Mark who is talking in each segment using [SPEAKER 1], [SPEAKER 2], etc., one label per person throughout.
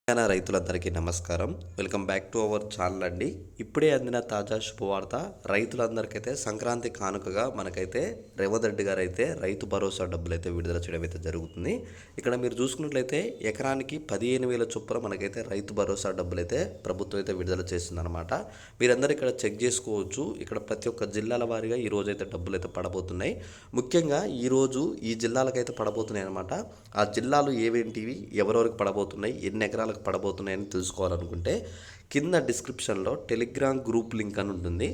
[SPEAKER 1] తెలంగాణ రైతులందరికీ నమస్కారం. Welcome back to our channel అండి. ఇప్పుడే అందిన తాజా శుభవార్త. రైతులందరికైతే సంక్రాంతి కానుకగా మనకైతే రేవంత్ రెడ్డి గారు అయితే రైతు భరోసా డబ్బులు అయితే విడుదల చేయడం అయితే జరుగుతుంది. ఇక్కడ మీరు చూసుకున్నట్లయితే ఎకరానికి 15,000 చొప్పున మనకైతే రైతు భరోసా డబ్బులు అయితే ప్రభుత్వం అయితే విడుదల చేస్తుందన్నమాట. మీరందరూ ఇక్కడ చెక్ చేసుకోవచ్చు. ఇక్కడ ప్రతి ఒక్క జిల్లాల వారీగా ఈ రోజు అయితే డబ్బులు అయితే పడబోతున్నాయి. ముఖ్యంగా ఈరోజు ఈ జిల్లాలకైతే పడబోతున్నాయి అనమాట. ఆ జిల్లాలు ఏవేంటివి, ఎవరెవరికి పడబోతున్నాయి, ఎన్ని ఎకరాలకు పడబోతున్నాయని తెలుసుకోవాలనుకుంటే కింద డిస్క్రిప్షన్లో టెలిగ్రామ్ గ్రూప్ లింక్ అని ఉంటుంది.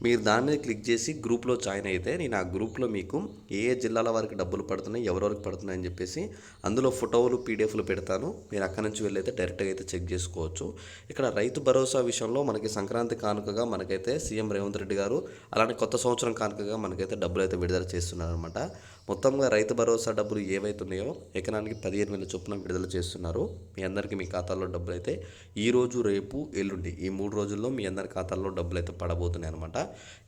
[SPEAKER 1] మీరు దాని మీద క్లిక్ చేసి గ్రూప్లో జాయిన్ అయితే నేను ఆ గ్రూప్లో మీకు ఏ జిల్లాల వారికి డబ్బులు పడుతున్నాయి, ఎవరెవరికి పడుతున్నాయని చెప్పేసి అందులో ఫోటోలు పీడిఎఫ్లు పెడతాను. మీరు అక్కడి నుంచి వెళ్ళైతే డైరెక్ట్గా అయితే చెక్ చేసుకోవచ్చు. ఇక్కడ రైతు భరోసా విషయంలో మనకి సంక్రాంతి కానుకగా మనకైతే సీఎం రేవంత్ రెడ్డి గారు అలానే కొత్త సంవత్సరం కానుకగా మనకైతే డబ్బులు అయితే విడుదల చేస్తున్నారనమాట. మొత్తంగా రైతు భరోసా డబ్బులు ఏవైతున్నాయో ఎకరానికి 15,000 చొప్పున విడుదల చేస్తున్నారు. మీ అందరికీ మీ ఖాతాల్లో డబ్బులు అయితే ఈరోజు, రేపు, ఎల్లుండి ఈ 3 రోజుల్లో మీ అందరి ఖాతాల్లో డబ్బులు అయితే పడబోతున్నాయి అనమాట.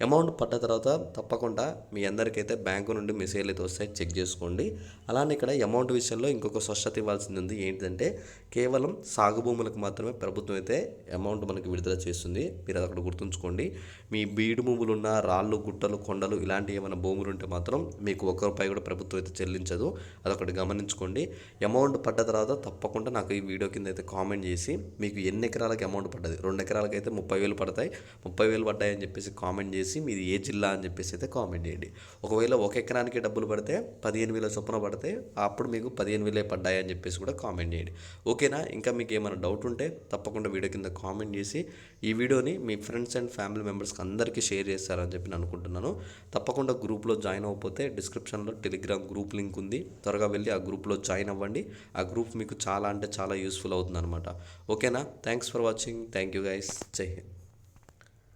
[SPEAKER 1] అమౌంట్ పడ్డ తర్వాత తప్పకుండా మీ అందరికైతే బ్యాంకు నుండి మెసేజ్లు అయితే వస్తాయి, చెక్ చేసుకోండి. అలానే ఇక్కడ అమౌంట్ విషయంలో ఇంకొక స్పష్టత ఇవ్వాల్సింది ఉంది. ఏంటంటే కేవలం సాగు భూములకు మాత్రమే ప్రభుత్వం అయితే అమౌంట్ మనకి విడుదల చేస్తుంది. మీరు అది అక్కడ గుర్తుంచుకోండి. మీ బీడు భూములు ఉన్న రాళ్ళు, గుట్టలు, కొండలు ఇలాంటి ఏమైనా భూములు ఉంటే మాత్రం మీకు ₹1 కూడా ప్రభుత్వం అయితే చెల్లించదు. అదొకటి గమనించుకోండి. అమౌంట్ పడ్డ తర్వాత తప్పకుండా నాకు ఈ వీడియో కింద అయితే కామెంట్ చేసి మీకు ఎన్ని ఎకరాలకు అమౌంట్ పడ్డది, 2 ఎకరాలకు అయితే 30,000 పడతాయి, 30,000 పడ్డాయి అని చెప్పేసి కామెంట్ చేసి మీది ఏ జిల్లా అని చెప్పేసి అయితే కామెంట్ చేయండి. ఒకవేళ 1 ఎకరానికి డబ్బులు పడితే 15,000 చొప్పున పడితే అప్పుడు మీకు 15,000 పడ్డాయి అని చెప్పేసి కూడా కామెంట్ చేయండి. ఓకేనా? ఇంకా మీకు ఏమైనా డౌట్ ఉంటే తప్పకుండా వీడియో కింద కామెంట్ చేసి ఈ వీడియోని మీ ఫ్రెండ్స్ అండ్ ఫ్యామిలీ మెంబర్స్కి అందరికీ షేర్ చేస్తారని చెప్పి నేను అనుకుంటున్నాను. తప్పకుండా గ్రూప్లో జాయిన్ అవ్వకపోతే డిస్క్రిప్షన్లో టెలిగ్రామ్ గ్రూప్ లింక్ ఉంది. త్వరగా వెళ్ళి ఆ గ్రూప్లో జాయిన్ అవ్వండి. ఆ గ్రూప్ మీకు చాలా అంటే చాలా యూస్ఫుల్ అవుతుంది అనమాట. ఓకేనా? Thanks for watching. Thank you guys. జై హింద్.